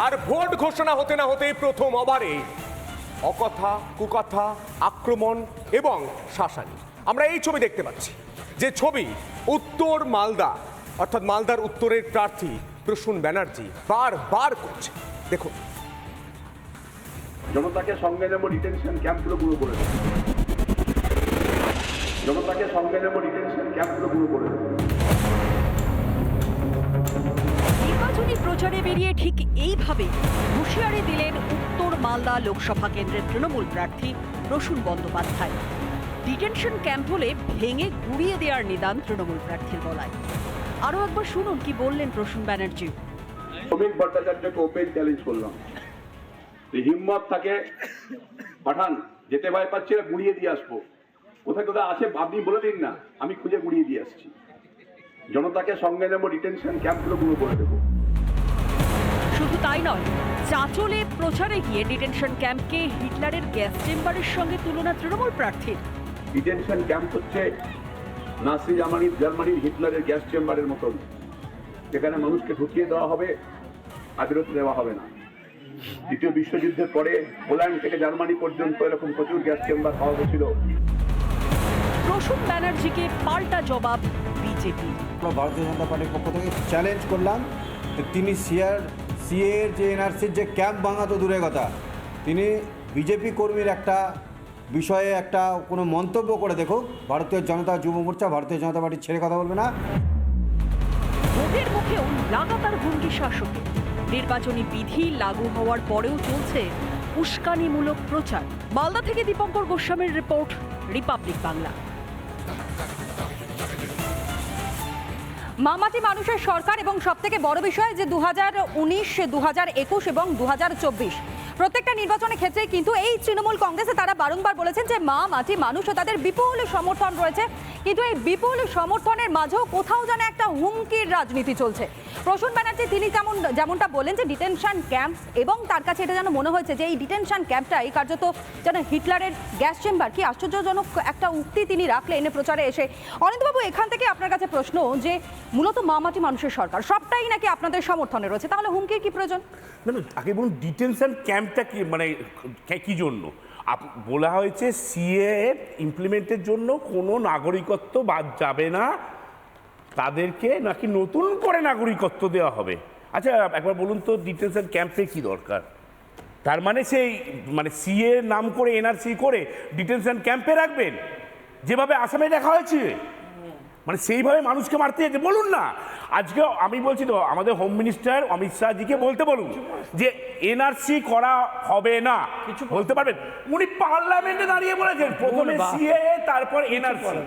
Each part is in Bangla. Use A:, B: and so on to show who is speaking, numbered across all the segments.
A: আর ভোট ঘোষণা হতে না হতেই প্রথম ওভারে অকথা কুকথা আক্রমণ এবং শাসানি। আমরা এই ছবি দেখতে পাচ্ছি, যে ছবি উত্তর মালদা অর্থাৎ মালদার উত্তরের প্রার্থী প্রসূন ব্যানার্জি বারবার করছে। দেখুন,
B: জনতাকে সঙ্গে নেব, ডিটেনশন ক্যাম্পগুলো পুরো করে দেব। জনতাকে সঙ্গে নেব, ডিটেনশন ক্যাম্পগুলো পুরো করে দেব।
C: নির্বাচনী প্রচারে বেরিয়ে ঠিক এইভাবে হুঁশিয়ারি দিলেন উত্তর মালদা লোকসভা কেন্দ্রের তৃণমূল প্রার্থী প্রসূন বন্দ্যোপাধ্যায়। ডিটেনশন ক্যাম্প হলে ভেঙে গুড়িয়ে দেওয়ার নিদান তৃণমূল প্রার্থীর গলায়। আরও একবার শুনুন কি বললেন প্রসূন ব্যানার্জি।
B: শ্রমিক ভট্টাচার্যকে ওপেন চ্যালেঞ্জ করলাম, হিম্মত থাকে পাঠান, যেতে ভয় পাচ্ছি না, গুড়িয়ে দিয়ে আসবো। কোথায় কোথায় আছে আপনি বলে দিন না, আমি খুঁজে গুড়িয়ে দিয়ে আসছি। জনতাকে সঙ্গে নেব, ডিটেনশন ক্যাম্পগুলো পুরো করে দেবো।
C: শুধু তাই নয়, চাঁচলে প্রচারে গিয়ে ডিটেনশন ক্যাম্পকে হিটলারের গ্যাস চেম্বারের সঙ্গে তুলনা তৃণমূল প্রার্থীর।
B: ডিটেনশন ক্যাম্প হচ্ছে নাসি জার্মানির হিটলারের গ্যাস চেম্বারের মতন, যেখানে মানুষকে ঢুকিয়ে দেওয়া হবে, আদালতে দেওয়া হবে না। দ্বিতীয় বিশ্বযুদ্ধের পরে পোল্যান্ড থেকে জার্মানি পর্যন্ত এরকম প্রচুর গ্যাস চেম্বার পাওয়া গেছিল।
C: প্রসূন ব্যানার্জিকে পাল্টা জবাব বিজেপি।
D: ভারতীয় জনতা পার্টির পক্ষ থেকে চ্যালেঞ্জ করলাম, তিনি সিএর যে এনআরসির যে ক্যাম্প ভাঙা তো দূরের কথা, তিনি বিজেপি কর্মীর একটা বিষয়ে একটা কোনো মন্তব্য করে দেখুক, ভারতীয় জনতা যুব মোর্চা ভারতীয় জনতা পার্টি ছেড়ে কথা বলবে না।
C: ভোটের মুখেও লাগাতার হুমকি শাসকের। নির্বাচনী বিধি লাগু হওয়ার পরেও চলছে উস্কানিমূলক প্রচার। মালদা থেকে দীপঙ্কর গোস্বামীর রিপোর্ট, রিপাবলিক বাংলা।
E: মামাটি মানুষের সরকার এবং সবথেকে বড় বিষয় যে 2019, 2021 এবং 2024 প্রত্যেকটা নির্বাচনের ক্ষেত্রে কিন্তু এই তৃণমূল কংগ্রেসে তারা বারংবার বলেছেন যে মা মাটি মানুষ ও তাদের বিপুল সমর্থন রয়েছে, কিন্তু এই বিপুল সমর্থনের মাঝেও কোথাও যেন একটা হুমকির রাজনীতি চলছে। প্রসূন ব্যানার্জি তিনি যেমনটা বলেন যে ডিটেনশন ক্যাম্প, এবং তার কাছে এটা যেন মনে হয়েছে যে এই ডিটেনশন ক্যাম্পটা এই কার্যত যেন হিটলারের গ্যাস চেম্বার। কি আশ্চর্যজনক একটা উক্তি তিনি রাখলেন প্রচারে এসে। অনিন্দবাবু, এখান থেকে আপনার কাছে প্রশ্ন যে মূলত মা মাটি মানুষের সরকার সবটাই নাকি আপনাদের সমর্থনে রয়েছে, তাহলে হুমকির কি প্রয়োজন?
F: না, আগে বলুন ডিটেনশন ক্যাম্পটা কি, মানে কি জন্য বলা হয়েছে? সিএ ইমপ্লিমেন্টের জন্য কোনো নাগরিকত্ব বাদ যাবে না, তাদেরকে নাকি নতুন করে নাগরিকত্ব দেওয়া হবে। আচ্ছা একবার বলুন তো, ডিটেনশন ক্যাম্পে কি দরকার? তার মানে সেই সিএ নাম করে এনআরসি করে ডিটেনশন ক্যাম্পে রাখবেন, যেভাবে আসামে দেখা হয়েছে, সেইভাবে মানুষকে মারতে যেতে বলুন না। আজকে আমি বলছি তো, আমাদের হোম মিনিস্টার অমিত শাহজিকে বলতে বলুন যে এনআরসি করা হবে না, কিছু বলতে পারবেন? উনি পার্লামেন্টে দাঁড়িয়ে বলেছেন প্রথমে সিএ তারপর এনআরসি।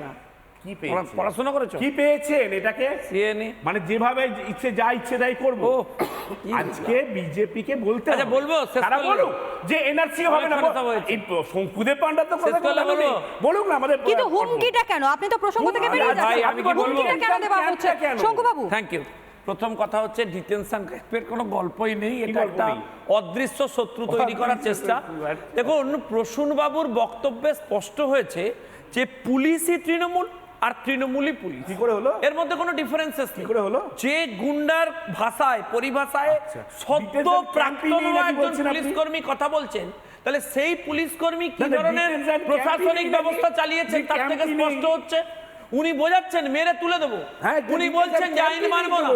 F: কি পেয়েছেন? পড়াশোনা করেছো? কি পেয়েছেন এটাকে? যেভাবে ইচ্ছে যা ইচ্ছে তাই করবো। আজকে বিজেপি কে বলতে বলবো, তারা বলুক যে এনআরসি হবে না। শঙ্কুদেব পান্ডা তো বলুক না আমাদের।
E: কিন্তু হুমকিটা কেন? আপনি তো প্রসঙ্গ থেকে বেরিয়ে যাচ্ছেন, হুমকিটা কেন দেওয়া হচ্ছে? শঙ্কুবাবু,
G: থ্যাংক ইউ। প্রথম কথা হচ্ছে ডিটেনশন ক্যাম্পের কোনো গল্পই নেই, এটা একটা অদৃশ্য শত্রু তৈরি করার চেষ্টা। দেখুন, প্রসূন বাবুর বক্তব্যে স্পষ্ট হয়েছে যে পুলিশই তৃণমূল আর তৃণমূলই পুলিশ। কি করে হলো? এর মধ্যে কোনো ডিফারেন্সেস কি করে হলো? যে গুন্ডার ভাষায় পরিভাষায় সদ্য প্রাক্তন একজন পুলিশ কর্মী কথা বলছেন, তাহলে সেই পুলিশ কর্মী কি ধরনের প্রশাসনিক ব্যবস্থা চালিয়েছেন তার থেকে স্পষ্ট হচ্ছে। উনি বোঝাচ্ছেন মেরে তুলে দেবো, উনি বলছেন যে আইন মানবো না,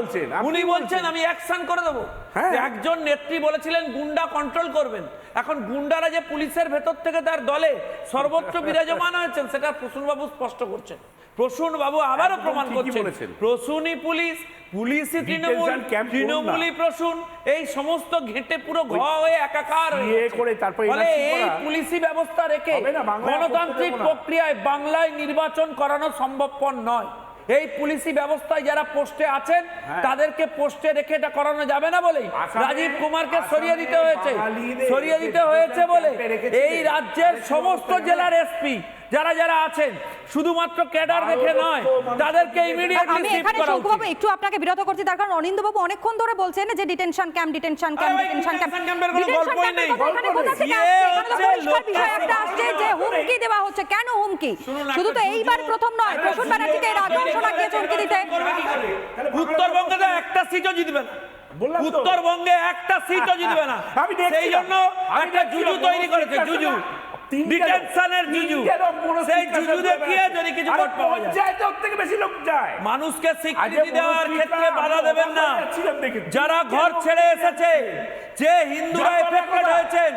G: উনি বলছেন আমি অ্যাকশন করে দেবো। একজন নেত্রী বলেছিলেন গুন্ডা কন্ট্রোল করবেন, এখন গুন্ডারা যে পুলিশের ভেতর থেকে তার দলে সর্বোচ্চ বিরাজমান হয়েছেন সেটা প্রসূন বাবু স্পষ্ট করছেন। প্রসূন বাবু আবারও প্রমাণ করছেন প্রসূনই পুলিশ, পুলিশই তৃণমূল, তৃণমূলই প্রসূন। এই সমস্ত ঘেঁটে পুরো ঘ হয়ে একাকার ফলে এই পুলিশি ব্যবস্থা রেখে গণতান্ত্রিক প্রক্রিয়ায় বাংলায় নির্বাচন করানো সম্ভবপর নয়। এই পুলিশি ব্যবস্থায় যারা পোস্টে আছেন তাদেরকে পোস্টে রেখে এটা করানো যাবে না বলেই রাজীব কুমারকে সরিয়ে দিতে হয়েছে বলে এই রাজ্যের সমস্ত জেলার এসপি যারা যারা আছেন শুধুমাত্র ক্যাডার দেখে নয়, তাদেরকে ইমিডিয়েটলি শিফট করা উচিত।
E: শঙ্কুবাবু, একটু আপনাকে বিরত করছি, তার কারণ অনিন্দবাবু অনেকক্ষণ ধরে বলছেন যে detention camp, detention camp, detention camp.
G: ক্যাম্পের কোনো গল্পই নেই।
E: যে হুমকি দেওয়া হচ্ছে, কেন হুমকি? শুধু তো এইবার প্রথম নয়, প্রসূন ব্যানার্জিকে এর আগেও শোনা গিয়েছে হুমকি দিতে।
G: উত্তরবঙ্গে তো একটা সিটও জিতবে না,
F: বললাম তো।
G: উত্তরবঙ্গে একটা সিটও জিতবে না।
F: আমি দেখছিলাম।
G: সেই জন্য একটা জুজু তৈরি করেছে, জুজু, ডিটেনশনের জুজু। সেই জুজু দেখিয়ে যদি কিছু ভোট পাওয়া যায়।
F: পঞ্চায়েতে ওর থেকে বেশি লোক যায়।
G: মানুষকে স্বীকৃতি দেওয়ার ক্ষেত্রে বাধা দেবেন না। যারা ঘর ছেড়ে এসেছে, যে হিন্দুরা এফেক্টেড হয়েছেন,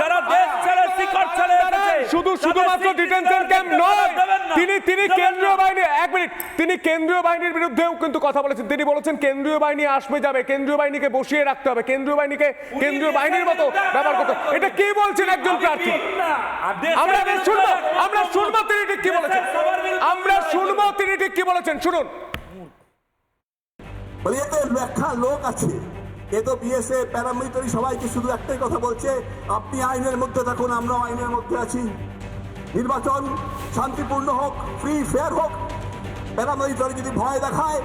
G: যারা দেশ ছেড়ে শিকড় ছেড়ে এসেছে,
A: শুধুমাত্র ডিটেনশন ক্যাম্প নয়, তিনি কেন্দ্রীয় বাহিনী, এক মিনিট, তিনি কেন্দ্রীয় বাহিনীর বিরুদ্ধেও কিন্তু কথা বলেছেন। তিনি বলেছেন কেন্দ্রীয় বাহিনী আসবে যাবে, কেন্দ্রীয় বাহিনীকে বসিয়ে রাখতে হবে, কেন্দ্রীয় বাহিনীকে কেন্দ্রীয় বাহিনীর মতো ব্যবহার করতে হবে। এটা কি বলছেন একজন প্রার্থী? আমরা শুনবো তিনি ঠিক কি বলেছেন, আমরা শুনবো তিনি ঠিক কি বলেছেন, শুনুন।
H: বলি এতে ব্যাখ্যা লোক আছে, এ তো বিএসএ প্যারামিলিটারি সবাইকে শুধু একটাই কথা বলছে, আপনি আইনের মধ্যে থাকুন, আমরাও আইনের মধ্যে আছি, নির্বাচন শান্তিপূর্ণ হোক, ফ্রি ফেয়ার হোক। প্যারামিলিটারি যদি ভয় দেখায়,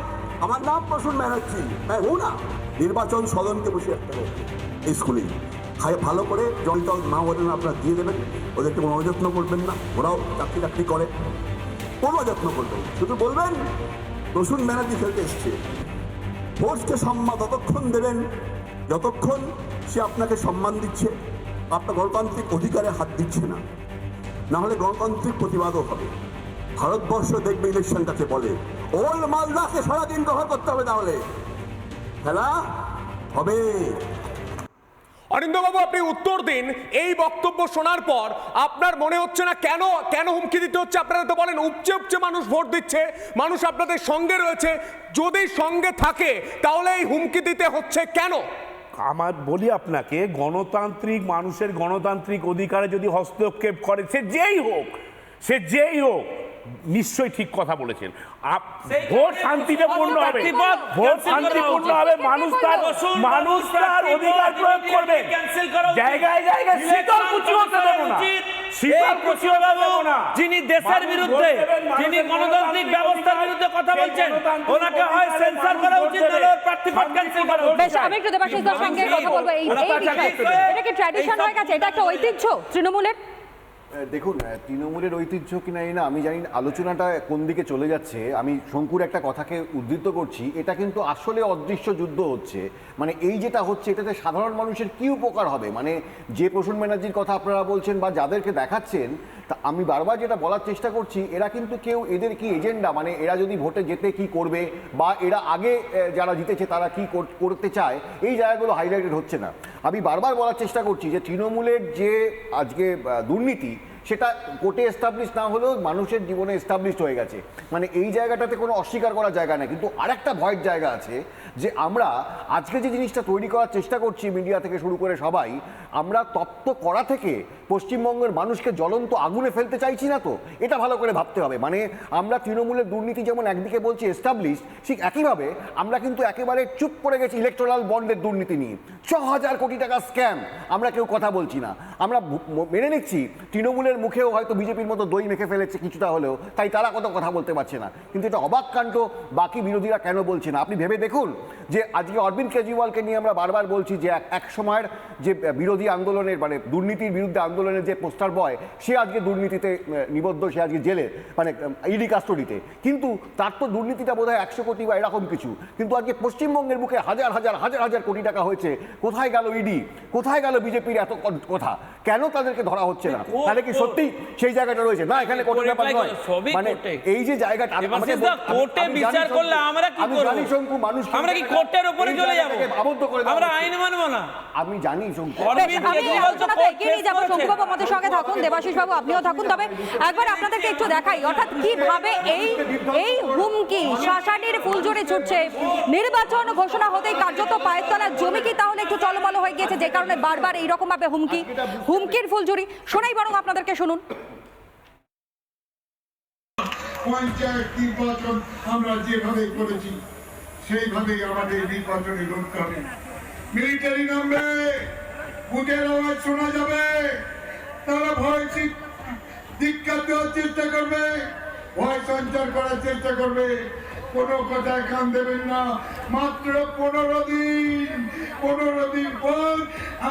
H: আমার নাম প্রসূন ব্যানার্জি, না নির্বাচন সদনকে বসে রাখতে হবে এই স্কুলে। ভালো করে জড়িত মা বলেন আপনারা দিয়ে দেবেন, ওদেরকে কোনো অযত্ন করবেন না, ওরাও চাকরি করে, কোনো যত্ন করবেন, শুধু বলবেন প্রসূন ব্যানার্জি খেলতে এসছে। ভোটকে সম্মান ততক্ষণ দেবেন যতক্ষণ সে আপনাকে সম্মান দিচ্ছে, আপনার গণতান্ত্রিক অধিকারে হাত দিচ্ছে না, না হলে গণতান্ত্রিক প্রতিবাদও হবে। ভারতবর্ষ দেখবে ইলেকশনটাকে বলে ওল্ড মালদাকে সারাদিন কভার করতে হবে, তাহলে খেলা হবে।
A: অরিন্দম বাবু, আপনি উত্তর দিন। এই বক্তব্য শোনার পর আপনার মনে হচ্ছে না কেন হুমকি দিতে হচ্ছে? আপনারা তো বলেন উপচে উপচে মানুষ ভোট দিচ্ছে, মানুষ আপনাদের সঙ্গে রয়েছে, যদি সঙ্গে থাকে তাহলে এই হুমকি দিতে হচ্ছে কেন?
F: আমার বলি আপনাকে, গণতান্ত্রিক মানুষের গণতান্ত্রিক অধিকারে যদি হস্তক্ষেপ করে সে যেই হোক, নিশ্চয়ই ঠিক কথা বলেছেন। ভোট শান্তিপূর্ণ হবে, ভোট শান্তিপূর্ণ হবে, মানুষ তার অধিকার প্রয়োগ করবে, জায়গায় জায়গায় শীতল কুচি হতে দেব না, শীতল কুচি হতে দেব না।
G: যিনি দেশের বিরুদ্ধে, যিনি গণতান্ত্রিক ব্যবস্থার বিরুদ্ধে কথা বলছেন, ওনাকে হয় সেন্সর করা উচিত, নাহলে ওর প্রার্থীপদ ক্যান্সেল করা উচিত।
E: বেশ, আমি একটু দেবাশিসদার সঙ্গে কথা বলবো এই বিষয়ে। এটা কি ট্র্যাডিশন হয়ে গেছে? এটা একটা ঐতিহ্য তৃণমূলের?
D: দেখুন, তৃণমূলের ঐতিহ্য কিনা এই না আমি জানি, আলোচনাটা কোন দিকে চলে যাচ্ছে। আমি শঙ্কুর একটা কথাকে উদ্ধৃত করছি, এটা কিন্তু আসলে অদৃশ্য যুদ্ধ হচ্ছে। মানে এই যেটা হচ্ছে, এটাতে সাধারণ মানুষের কি উপকার হবে? মানে যে প্রসূন ব্যানার্জির কথা আপনারা বলছেন বা যাদেরকে দেখাচ্ছেন, তা আমি বারবার যেটা বলার চেষ্টা করছি, এরা কিন্তু কেউ, এদের কি এজেন্ডা, মানে এরা যদি ভোটে যেতে কি করবে, বা এরা আগে যারা জিতেছে তারা কি করতে চায়, এই জায়গাগুলো হাইলাইটেড হচ্ছে না। আমি বারবার বলার চেষ্টা করছি যে তৃণমূলের যে আজকে দুর্নীতি, সেটা কোর্টে এস্টাবলিশ না হলেও মানুষের জীবনে এস্টাবলিশ হয়ে গেছে। মানে এই জায়গাটাতে কোনো অস্বীকার করার জায়গা নেই। কিন্তু আরেকটা ভয়ের জায়গা আছে, যে আমরা আজকে যে জিনিসটা তৈরি করার চেষ্টা করছি, মিডিয়া থেকে শুরু করে সবাই, আমরা তপ্ত করা থেকে পশ্চিমবঙ্গের মানুষকে জ্বলন্ত আগুনে ফেলতে চাইছি না তো, এটা ভালো করে ভাবতে হবে। মানে আমরা তৃণমূলের দুর্নীতি যেমন একদিকে বলছি এস্টাবলিশ, ঠিক একইভাবে আমরা কিন্তু একেবারে চুপ করে গেছি ইলেকট্রাল বন্ডের দুর্নীতি নিয়ে। ৬,০০০ কোটি টাকা স্ক্যাম, আমরা কেউ কথা বলছি না। আমরা মেনে নিচ্ছি তৃণমূলের মুখেও হয়তো বিজেপির মতো দই মেখে ফেলেছে কিছুটা হলেও, তাই তারা কত কথা বলতে পারছে না। কিন্তু এটা অবাক কাণ্ড, বাকি বিরোধীরা কেন বলছে না? আপনি ভেবে দেখুন যে আজকে অরবিন্দ কেজরিওয়ালকে নিয়ে আমরা বারবার বলছি যে এক সময়ের যে বিরোধী আন্দোলনের, মানে দুর্নীতির বিরুদ্ধে আন্দোলনের যে পোস্টার বয়, সে আজকে দুর্নীতিতে নিবদ্ধ, সে আজকে জেলে, মানে ইডি কাস্টডিতে। কিন্তু তার তো দুর্নীতিটা বোধ হয় ১০০ কোটি বা এরকম কিছু। কিন্তু আজকে পশ্চিমবঙ্গের বুকে হাজার হাজার কোটি টাকা হয়েছে। কোথায় গেল ইডি? কোথায় গেল বিজেপির এত কথা? কেন তাদেরকে ধরা হচ্ছে না? তাহলে কি সত্যি সেই জায়গাটা রয়েছে? না, এখানে কোর্টের ব্যাপার নয়। মানে এই যে জায়গাটা,
G: কোর্টে বিচার করলে আমরা কি করব?
D: জানি শঙ্কু, মানুষ
G: আমরা কি কোর্টের উপরে চলে যাব?
D: আবদ্ধ করে
G: আমরা আইন মানব না?
D: আমি জানি শঙ্কু।
E: আমি আলোচনাতে এগিয়ে নিয়ে যাবো। শঙ্কুবাবু আমাদের সঙ্গে থাকুন, দেবাশিস বাবু আপনিও থাকুন। তবে একবার আপনাদেরকে একটু দেখাই, অর্থাৎ কিভাবে এই হুমকি শাসানির ফুলঝুরি ছুটছে। নির্বাচন ঘোষণা হতেই কার্যত পায়ের তলার জমি কি তাহলে একটু টলমল হয়ে গিয়েছে, যে কারণে বারবার এইরকম ভাবে হুমকির ফুলঝুরি শোনাই। বরং আপনাদেরকে শুনুন।
I: পঞ্চায়েত নির্বাচন আমরা যেভাবে করেছি সেইভাবেই আমাদের নির্বাচনে লড়তে হবে। মিলিটারি নামবে, বুটের আওয়াজ শোনা যাবে, তারা ভয় ধিক্কার দেওয়ার চেষ্টা করবে, ভয় সঞ্চার করার চেষ্টা করবে। কোনো কথায় কান দেবেন না। মাত্র 15 দিন পর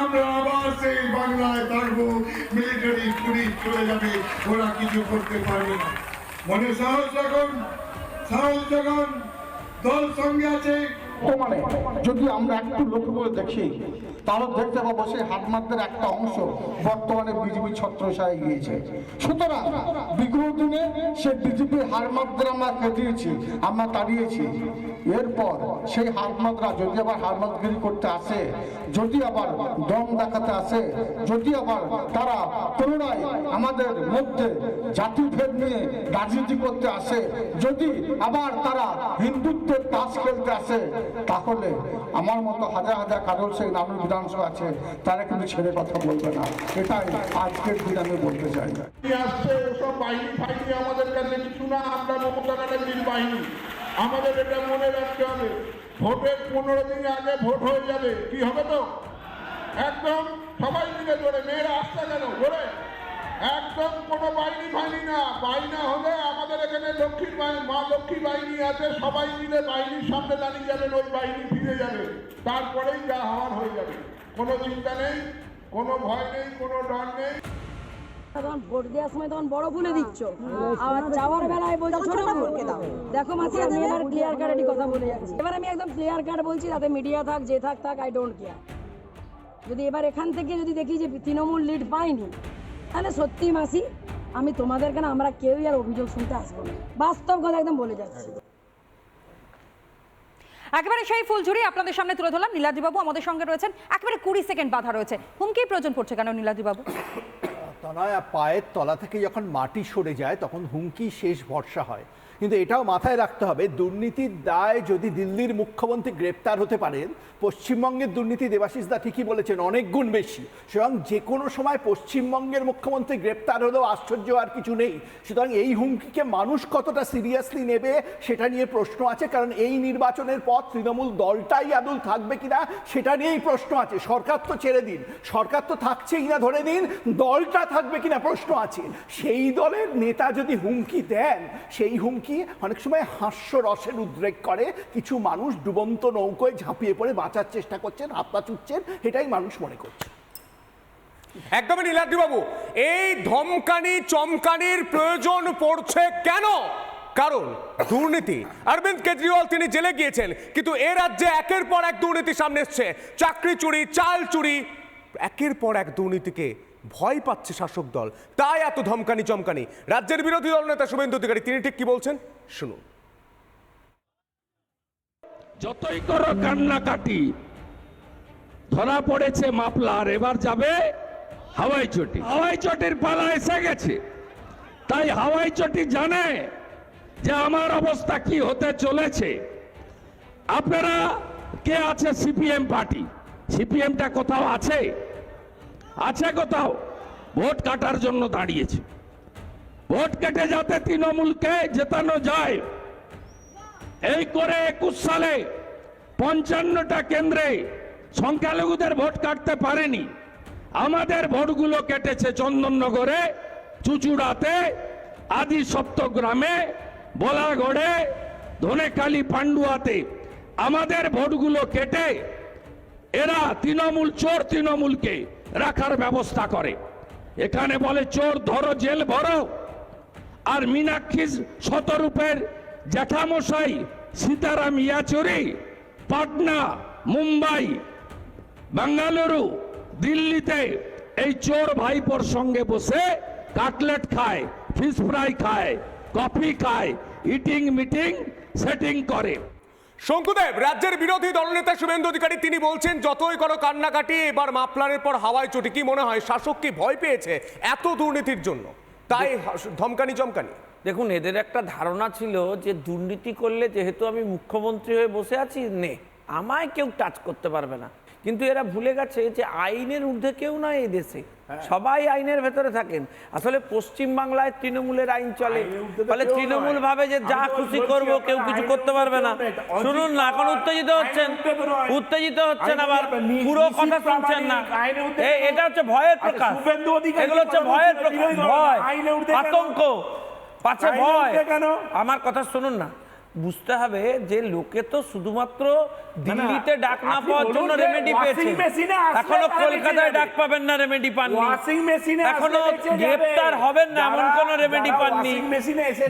I: আমরা আবার সেই বাংলায় থাকবো। মিলিটারি পুলিশ চলে যাবে, ওরা কিছু করতে পারবে না। মনে সাহস রাখুন, দল সঙ্গে আছে,
J: বর্তমানে যদি আমরা একটু লক্ষ্য করে দেখি তাহলে দেখতে পাবো সেই হাতমাতদের একটা অংশ বর্তমানে বিজেপি ছত্রছায়ায় গিয়েছে। সুতরাং বিগত দিনে সে বিজেপির হারমাতদের আমরা কেটিয়েছি, আমরা তাড়িয়েছি। এরপর সেই হারমাতরা যদি আবার হারমাতগিরি করতে আসে, যদি আবার দম দেখাতে আসে, যদি আবার তারা পুনরায় আমাদের মধ্যে জাতিভেদ নিয়ে রাজনীতি করতে আসে, যদি আবার তারা হিন্দুত্বের তাস খেলতে আসে, তাহলে আমার মতো হাজার হাজার কারোর সেই নানুর বিধানসভা আছে, তারা কিন্তু ছেড়ে কথা বলবে না। এটাই আজকের দিন আমি বলতে চাই।
I: আসছে ওসব বাহিনী ফাইনি আমাদের কাছে কিছু না, আমরা মমতা ব্যানার্জির বাহিনী। আমাদের এটা মনে রাখতে হবে, ভোটের 15 দিন আগে ভোট হয়ে যাবে। কি হবে তো একদম সবাই মিলে ধরে, মেয়েরা আসছে কেন ধরে, একদম কোনো বাহিনী ফাইনি না। বাহিনী হলে আমাদের এখানে লক্ষ্মীর মা লক্ষ্মী বাহিনী আছে, সবাই মিলে বাহিনীর সামনে দাঁড়িয়ে যাবেন, ওই বাহিনী ফিরে যাবে, তারপরেই যা হওয়ার হয়ে যাবে। কোনো চিন্তা নেই, কোনো ভয় নেই, কোনো ডর নেই।
K: তখন ভোট দেওয়ার সময় তখন বড় ফুলে দিচ্ছ, আবার যাওয়ার বেলায় বলছো ছোট ফুলকে দাও। দেখো মাসি, আমি এবার ক্লিয়ার কাটেরই কথা বলে যাচ্ছি। এবার আমি একদম ক্লিয়ার কাট বলছি, তাতে মিডিয়া থাক যে থাক আই ডোন্ট কেয়ার। যদি এবার এখান থেকে যদি দেখি যে তৃণমূল লিড পায়নি, তাহলে সত্যি মাসি আমি তোমাদের কেন আমরা কেউই আর অভিযোগ শুনতে আসবো না, বাস্তব কথা একদম বলে যাচ্ছি।
E: একেবারে সেই ফুলঝুরি আপনাদের সামনে তুলে ধরলাম। নীলাদ্রিবাবু আমাদের সঙ্গে রয়েছেন। একেবারে 20 সেকেন্ড বাধা রয়েছে, হুমকির প্রয়োজন পড়ছে কেন নীলাদ্রিবাবু?
L: তনয়, পায়ের তলা থেকে যখন মাটি সরে যায় তখন হুমকি শেষ ভরসা হয়। কিন্তু এটাও মাথায় রাখতে হবে, দুর্নীতির দায় যদি দিল্লির মুখ্যমন্ত্রী গ্রেপ্তার হতে পারেন, পশ্চিমবঙ্গের দুর্নীতি দেবাশিস দা ঠিকই বলেছেন অনেক গুণ বেশি। সুতরাং যে কোনো সময় পশ্চিমবঙ্গের মুখ্যমন্ত্রী গ্রেপ্তার হলেও আশ্চর্য আর কিছু নেই। সুতরাং এই হুমকিকে মানুষ কতটা সিরিয়াসলি নেবে সেটা নিয়ে প্রশ্ন আছে, কারণ এই নির্বাচনের পর তৃণমূল দলটাই আদৌ থাকবে কিনা সেটা নিয়েই প্রশ্ন আছে। সরকার তো ছেড়ে দিন, সরকার তো থাকছেই না ধরে দিন, দলটা থাকবে কিনা প্রশ্ন আছে। সেই দলের নেতা যদি হুমকি দেন, সেই হুমকি অনেক সময় হাস্যরসের উদ্রেক করে। কিছু মানুষ ডুবন্ত নৌকোয় ঝাঁপিয়ে পড়ে বাঁচার চেষ্টা করছেন, হাত পা চুটছেন, এটাই মানুষ মনে করছে।
A: একদমই নীলাদ্রিবাবু, এই ধমকানি চমকানির প্রয়োজন পড়ছে কেন? কারণ দুর্নীতি। অরবিন্দ কেজরিওয়াল তিনি জেলে গিয়েছেন, কিন্তু এ রাজ্যে একের পর এক দুর্নীতি সামনে এসছে। চাকরি চুরি, চাল চুরি, একের পর এক দুর্নীতিকে ভয় পাচ্ছে শাসক দল, তাই এত ধমকানি চমকানি। রাজ্যের বিরোধী দল নেতা শুভেন্দু অধিকারী তিনি ঠিক কি বলছেন শুনুন।
M: যতই করো কান্নাকাটি, ধরা পড়েছে মাফলার, এবার যাবে হাওয়াই চটি। হাওয়াই চটির পালা এসে গেছে, তাই হাওয়াই চটি জানে যে আমার অবস্থা কি হতে চলেছে। আপনারা কে আছে সিপিএম পার্টি? সিপিএমটা কোথাও আছে? আছে কোথাও? ভোট কাটার জন্য দাঁড়িয়েছে। ভোট কেটে যাতে তৃণমূলকে জেতানো যায়, এই করে 21 সালে 55টা কেন্দ্রে সংখ্যালঘুদের ভোট কাটতে পারেনি। আমাদের ভোটগুলো কেটেছে চন্দননগরে, চুচুড়াতে, আদি সপ্তগ্রামে, বোলাগড়ে, ধনেখালি, পান্ডুয়াতে। আমাদের ভোটগুলো কেটে এরা তৃণমূল চোর তৃণমূলকে রাখার ব্যবস্থা করে। এখানে বলে চোর ধরো, জেল ভরো। আর মীনাক্ষী শতরূপের জ্যাঠামশাই সীতারাম ইয়াচুরি পাটনা, মুম্বাই, বেঙ্গালুরু, দিল্লিতে এই চোর ভাইপোর সঙ্গে বসে কাটলেট খায়, ফিশ ফ্রাই খায়, কফি খায়, ইটিং মিটিং সেটিং করে।
A: শঙ্কুদেব, রাজ্যের বিরোধী দলনেতা শুভেন্দু অধিকারী তিনি বলছেন যতই করো কান্নাকাটি, এবার মাফলারের পর হাওয়াই চটি। কি মনে হয় শাসক কি ভয় পেয়েছে এত দুর্নীতির জন্য, তাই ধমকানি চমকানি?
G: দেখুন, এদের একটা ধারণা ছিল যে দুর্নীতি করলে যেহেতু আমি মুখ্যমন্ত্রী হয়ে বসে আছি, আমায় কেউ টাচ করতে পারবে না। কিন্তু এরা ভুলে গেছে যে আইনের ঊর্ধ্বে কেউ নয় এই দেশে, সবাই আইনের ভেতরে থাকেন। আসলে পশ্চিম বাংলায় তৃণমূলের আইন চলে, ফলে তৃণমূল ভাবে যে যা খুশি করব, কেউ কিছু করতে পারবে না। শুনুন না, এখন উত্তেজিত হচ্ছেন, আবার পুরো কথা শুনছেন না। এটা হচ্ছে ভয়ের প্রকাশ, এগুলো হচ্ছে ভয়ের প্রকাশ, ভয়, আতঙ্ক, পাছে ভয়। আমার কথা শুনুন না, বুঝতে হবে যে লোকে তো শুধুমাত্র দিল্লিতে ডাক না পাওয়ার জন্য রেমেডি পেয়েছে, এখনো কলকাতায় ডাক পাবেন না রেমেডি পাননি, এখনো গ্রেপ্তার হবেন না এমন কোন রেমেডি পাননি,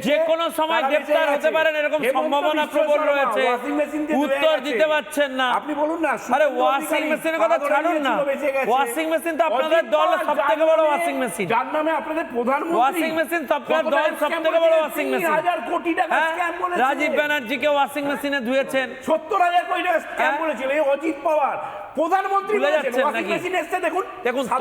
G: যে কোনো সময় গ্রেপ্তার হতে পারেন এরকম সম্ভাবনা প্রবল রয়েছে, উত্তর দিতে পারছেন না।
F: আপনি বলুন না,
G: আরে ওয়াশিং মেশিনের কথা ছাড়ুন না, ওয়াশিং মেশিন তো আপনাদের দল সবথেকে বড় ওয়াশিং মেশিন,
F: যার নামে আপনাদের প্রধানমন্ত্রী
G: ওয়াশিং মেশিন আপনার দল সবথেকে বড় ওয়াশিং মেশিন,
F: 30,000 কোটি টাকা স্ক্যাম বলেছে।
G: রাজীব ব্যানার্জিকে ওয়াশিং মেশিনে ধুয়েছেন,
F: 70,000 কোটি টাকা স্ক্যাম বলেছিল এই অজিত পাওয়ার প্রধানমন্ত্রী
G: ভুলে
F: বলেছেন।
G: যাচ্ছেন
F: ওয়াশিং
G: নাকি?
F: মেশিন এসছে দেখুন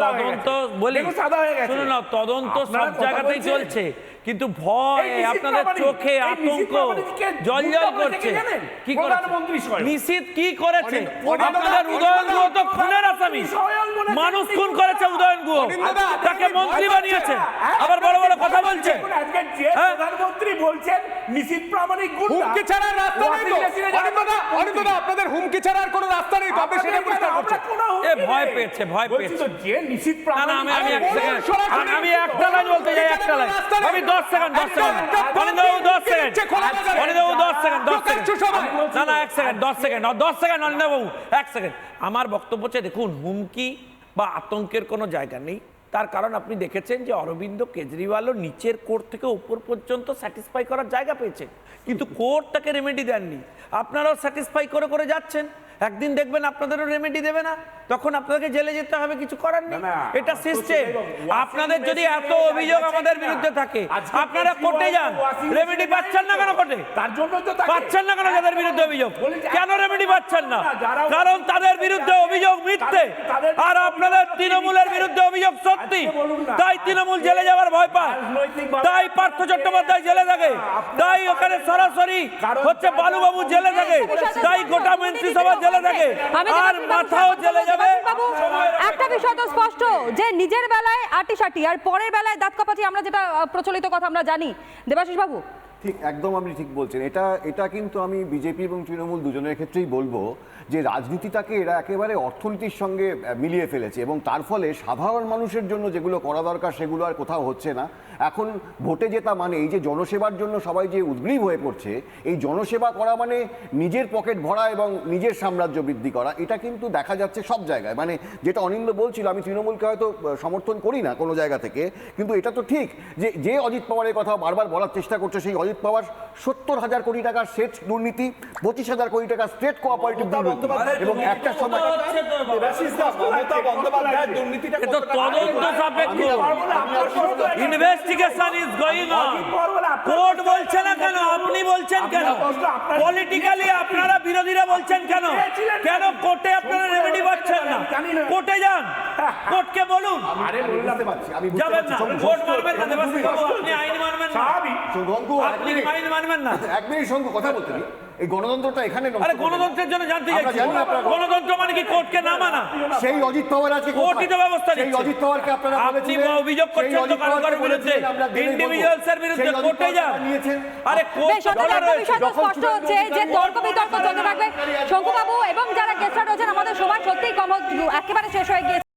G: তদন্ত বলি,
F: দেখুন সাদা হয়ে গেছে।
G: শুনুন না, তদন্ত
F: আপনারা
G: সব
F: কথা
G: জায়গাতেই
F: বলছেন।
G: চলছে, কিন্তু ভয়
F: এই নিশীথ
G: আপনাদের
F: প্রামাণিক,
G: চোখে
F: এই নিশীথ
G: আতঙ্ক
F: প্রামাণিককে
G: জল
F: গুন্ডা বলে
G: করছে।
F: ডেকে জানেন?
G: কি
F: প্রধানমন্ত্রী
G: করেছে
F: স্বয়ং।
G: নিশীথ? কি করেছে?
A: অনিন্দ্যদা,
G: আপনাদের উদয়ন গুহ তো খুনের আসামি,
F: স্বয়ং বলেছেন
G: মানুষ
F: তিনি
G: খুন করেছে উদয়ন গুহ,
A: অনিন্দ্যদা,
G: তাকে মন্ত্রী বানিয়েছে, আবার বড় বড় কথা বলছে।
F: দেখুন, আজকে যে
G: হ্যাঁ?
F: প্রধানমন্ত্রী বলছেন নিশীথ প্রামাণিক গুন্ডা,
A: হুমকি ছাড়ার রাস্তা নেই তো
F: ওয়াশিং মেশিনে যারা
A: অনিন্দ্যদা, আপনাদের হুমকি ছাড়ার কোনো রাস্তা নেই তো, আপনি সেটা পরিষ্কার করছেন।
G: এ ভয় পেয়েছে, ভয়
F: বলছি
G: পেয়েছে।
F: তো যে নিশীথ
G: না না,
F: প্রামাণিক
G: আমি এক
A: বলুন,
G: সেকেন্ড,
A: সরাসরি
G: আমি একটা লাইন বলতে যাই, একটা লাইন, আমি 10 সেকেন্ড, 10 সেকেন্ড, অনিন্দ্যবাবু 10 সেকেন্ড, অনিন্দ্যবাবু 10 সেকেন্ড, 10 সেকেন্ড, না না 1 সেকেন্ড, 10 সেকেন্ড, 10 সেকেন্ড, অনিন্দ্যবাবু 1 সেকেন্ড। আমার বক্তব্য হচ্ছে, দেখুন, হুমকি বা আতঙ্কের কোনো জায়গা নেই, তার কারণ আপনি দেখেছেন যে অরবিন্দ কেজরিওয়ালও নিচের কোর্ট থেকে উপর পর্যন্ত স্যাটিসফাই করার জায়গা পেয়েছেন, কিন্তু কোর্ট তাকে রেমেডি দেননি। আপনারাও স্যাটিসফাই করে করে যাচ্ছেন, একদিন দেখবেন আপনাদেরও রেমেডি দেবে না, তখন আপনাদেরকে জেলে যেতে হবে, কিছু করার নেই, এটা সিস্টেম। আপনাদের যদি এত অভিযোগ আমাদের বিরুদ্ধে থাকে, আপনারা কোর্টে যান, রেমেডি পাচ্ছেন না কেন কোর্টে?
F: তার জন্য তো
G: পাচ্ছেন না কেন যাদের বিরুদ্ধে অভিযোগ? কেন রেমেডি পাচ্ছেন না? কারণ তাদের বিরুদ্ধে অভিযোগ মিথ্যে, আর আপনাদের তৃণমূলের বিরুদ্ধে অভিযোগ সত্যি, তাই তৃণমূল জেলে যাওয়ার ভয় পায়, তাই পার্থ চট্টোপাধ্যায় জেলে থাকে, তাই ওখানে সরাসরি হচ্ছে বালুবাবু জেলে থাকে, তাই গোটা মন্ত্রিসভা জেলে থাকে, আর মাথাও জেলে যাবে।
E: বাবু, একটা বিষয় তো স্পষ্ট যে নিজের বেলায় আটিসাটি আর পরের বেলায় দাঁত কাপাটি, আমরা যেটা প্রচলিত কথা আমরা জানি। দেবাশিস বাবু,
D: ঠিক একদম আপনি ঠিক বলছেন। এটা কিন্তু আমি বিজেপি এবং তৃণমূল দুজনের ক্ষেত্রেই বলবো যে রাজনীতিটাকে এরা একেবারে অর্থনীতির সঙ্গে মিলিয়ে ফেলেছে, এবং তার ফলে সাধারণ মানুষের জন্য যেগুলো করা দরকার সেগুলো আর কোথাও হচ্ছে না। এখন ভোটে জেতা মানে এই যে জনসেবার জন্য সবাই যে উদ্গ্রীব হয়ে পড়ছে, এই জনসেবা করা মানে নিজের পকেট ভরা এবং নিজের সাম্রাজ্য বৃদ্ধি করা, এটা কিন্তু দেখা যাচ্ছে সব জায়গায়। মানে যেটা অনিন্দ্য বলছিল, আমি তৃণমূলকে হয়তো সমর্থন করি না কোনো জায়গা থেকে, কিন্তু এটা তো ঠিক যে অজিত পাওয়ারের কথা বারবার বলার চেষ্টা করছে, সেই অজিত পাওয়ার 70,000 কোটি টাকার স্টেট দুর্নীতি, 25,000 কোটি টাকার স্টেট কোঅপারেটিভ দুর্নীতি, এবং একটা সময়
G: investigation is going on, court বলছে না কেন? আপনি বলছেন কেন? পলিটিক্যালি আপনারা বিরোধীরা বলছেন কেন? কেন কোর্টে আপনারা রেমেডি পাচ্ছেন না? কোর্টে যান, কোর্টকে বলুন। যাবেন না, কোর্ট মানবেন না দেবাশিস বাবু, আপনি আইন মানবেন না, আপনি আইন মানবেন না।
D: এক মিনিট সঙ্গে কথা বলতে দিন। এই গণতন্ত্রটা এখানে
G: আরে গণতন্ত্রের জন্য জানতে চাইছি, গণতন্ত্র মানে কি কোর্টকে না মানা?
D: সেই অজিত পাওয়ার আছে,
G: কোর্টই তো ব্যবস্থা
D: সেই
G: নিচ্ছে।
D: অজিত পাওয়ারকে আপনারা
G: আপনি
D: বলেছিলেন,
G: অভিযোগ করছেন তো কারোর বিরুদ্ধে, ইন্ডিভিজুয়ালসের বিরুদ্ধে কোর্টে যান। আরে কোর্ট
E: বেশ, অর্থাৎ একটা বিষয় তো স্পষ্ট হচ্ছে যে তর্ক বিতর্ক চলতে থাকবে। শঙ্কুবাবু এবং যারা গেস্টরা রয়েছেন, আমাদের সময় সত্যিই কম, একেবারে শেষ হয়ে গিয়েছে।